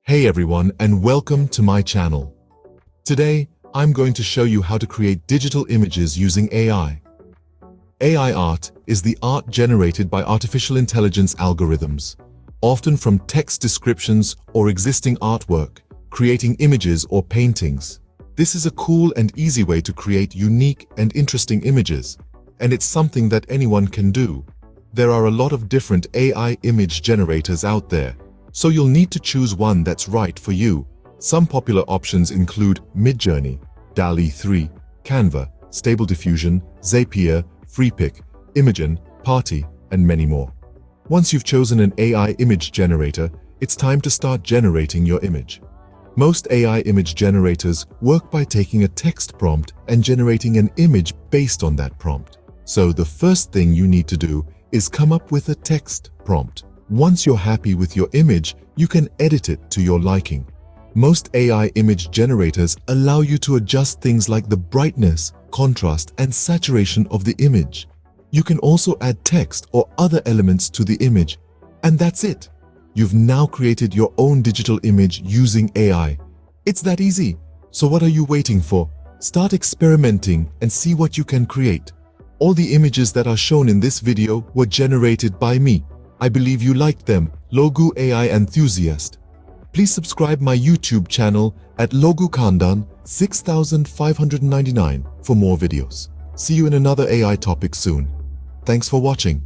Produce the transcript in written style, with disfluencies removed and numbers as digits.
Hey everyone, and welcome to my channel. Today, I'm going to show you how to create digital images using AI. AI art is the art generated by artificial intelligence algorithms, often from text descriptions or existing artwork, creating images or paintings. This is a cool and easy way to create unique and interesting images, and it's something that anyone can do. There are a lot of different AI image generators out there, so you'll need to choose one that's right for you. Some popular options include Midjourney, DALL-E 3, Canva, Stable Diffusion, Zapier, Freepik, Imagen, Party, and many more. Once you've chosen an AI image generator, it's time to start generating your image. Most AI image generators work by taking a text prompt and generating an image based on that prompt. So the first thing you need to do is come up with a text prompt. Once you're happy with your image, you can edit it to your liking. Most AI image generators allow you to adjust things like the brightness, contrast, and saturation of the image. You can also add text or other elements to the image, and that's it. You've now created your own digital image using AI. It's that easy. So what are you waiting for? Start experimenting and see what you can create. All the images that are shown in this video were generated by me. I believe you liked them, Logu AI Enthusiast. Please subscribe my YouTube channel at Logu Kandan 6599 for more videos. See you in another AI topic soon. Thanks for watching.